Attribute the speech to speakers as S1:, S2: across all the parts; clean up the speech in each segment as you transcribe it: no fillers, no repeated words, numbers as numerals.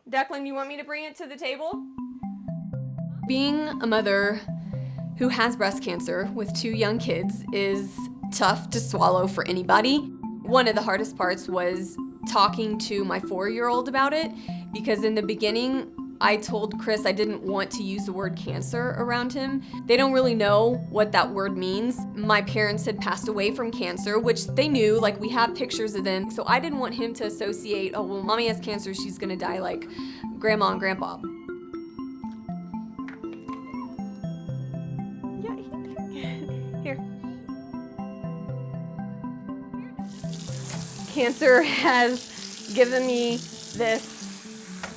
S1: Declan, you want me to bring it to the table? Being a mother who has breast cancer with 2 young kids is tough to swallow for anybody. One of the hardest parts was talking to my 4-year-old about it, because in the beginning, I told Chris I didn't want to use the word cancer around him. They don't really know what that word means. My parents had passed away from cancer, which they knew, like we have pictures of them. So I didn't want him to associate, oh, well, mommy has cancer, she's gonna die like grandma and grandpa. Here. Cancer has given me this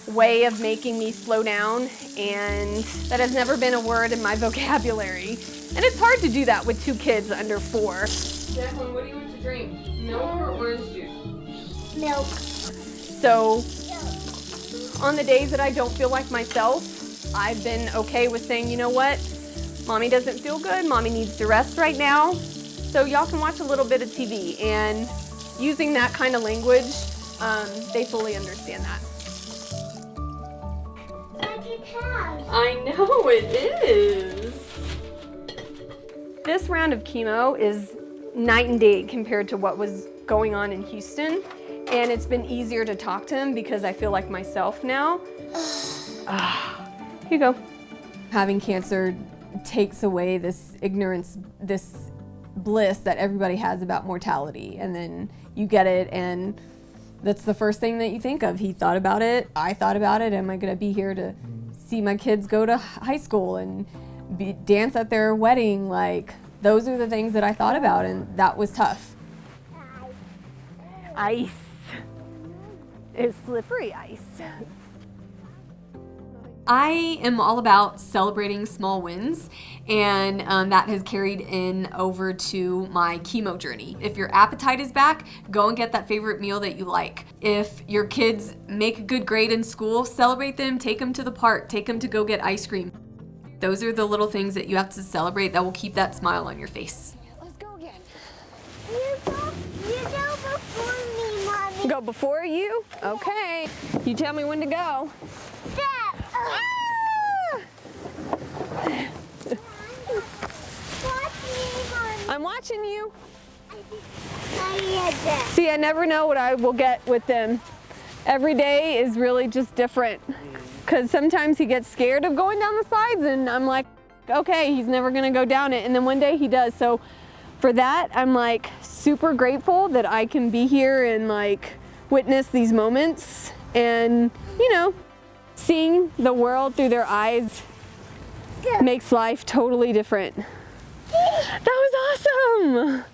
S1: way of making me slow down, and that has never been a word in my vocabulary. And it's hard to do that with 2 kids under 4. Declan, what do you want to drink? Milk or orange juice?
S2: Milk.
S1: So, on the days that I don't feel like myself, I've been okay with saying, you know what? Mommy doesn't feel good, mommy needs to rest right now. So y'all can watch a little bit of TV, and using that kind of language, they fully understand that. I know it is. This round of chemo is night and day compared to what was going on in Houston. And it's been easier to talk to him because I feel like myself now. Here you go. Having cancer takes away this ignorance, this bliss that everybody has about mortality. And then you get it, and that's the first thing that you think of. He thought about it, I thought about it. Am I gonna be here to see my kids go to high school and dance at their wedding? Like, those are the things that I thought about, and that was tough. Ice. It's slippery ice. I am all about celebrating small wins, and that has carried in over to my chemo journey. If your appetite is back, go and get that favorite meal that you like. If your kids make a good grade in school, celebrate them, take them to the park, take them to go get ice cream. Those are the little things that you have to celebrate that will keep that smile on your face.
S2: Let's go again. You go before me, Mommy.
S1: Go before you? Okay. You tell me when to go.
S2: Step. Watch me, Mommy.
S1: I'm watching you.
S2: I
S1: See, I never know what I will get with them. Every day is really just different. Because sometimes he gets scared of going down the slides, and I'm like, okay, he's never gonna go down it. And then one day he does. So for that, I'm like super grateful that I can be here and like witness these moments. And, you know, seeing the world through their eyes makes life totally different. That was awesome.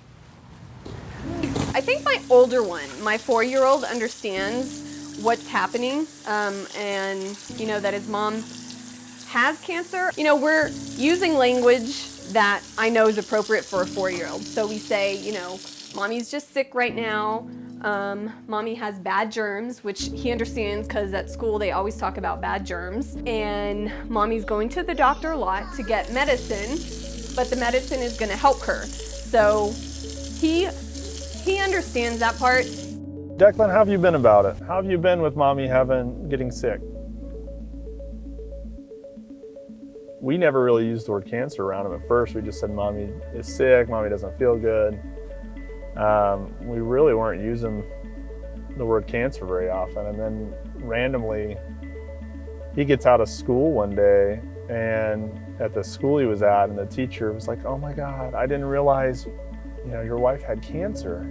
S1: I think my older one, my 4-year-old, understands what's happening, and you know, that his mom has cancer. You know, we're using language that I know is appropriate for a 4-year-old. So we say, you know, mommy's just sick right now. Mommy has bad germs, which he understands because at school they always talk about bad germs. And mommy's going to the doctor a lot to get medicine, but the medicine is gonna help her. So he understands that part.
S3: Declan, how have you been about it? How have you been with mommy getting sick? We never really used the word cancer around him at first. We just said mommy is sick, mommy doesn't feel good. We really weren't using the word cancer very often. And then randomly, he gets out of school one day, and at the school he was at, and the teacher was like, oh my God, I didn't realize, you know, your wife had cancer.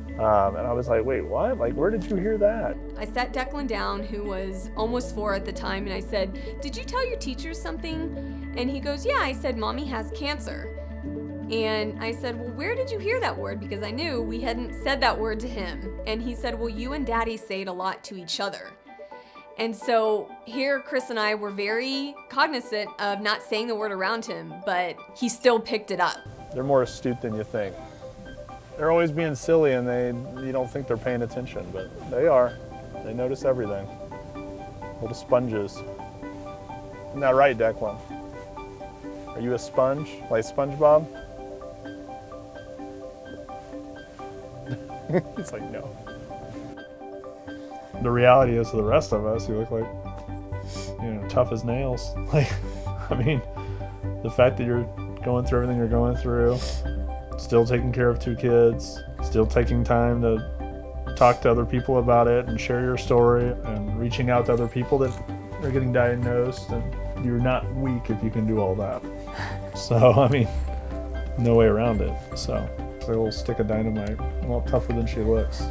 S3: And I was like, wait, what? Like, where did you hear that?
S1: I sat Declan down, who was almost 4 at the time, and I said, did you tell your teachers something? And he goes, yeah. I said, mommy has cancer. And I said, well, where did you hear that word? Because I knew we hadn't said that word to him. And he said, well, you and Daddy say it a lot to each other. And so here, Chris and I were very cognizant of not saying the word around him, but he still picked it up.
S3: They're more astute than you think. They're always being silly, and you don't think they're paying attention, but they are. They notice everything. Little sponges. Isn't that right, Declan? Are you a sponge, like SpongeBob? He's like, no. the reality is to the rest of us, you look like, tough as nails. Like, I mean, the fact that you're going through everything you're going through, still taking care of 2 kids, still taking time to talk to other people about it and share your story and reaching out to other people that are getting diagnosed, and you're not weak if you can do all that. So, I mean, no way around it. So, it's like a little stick of dynamite, a lot tougher than she looks.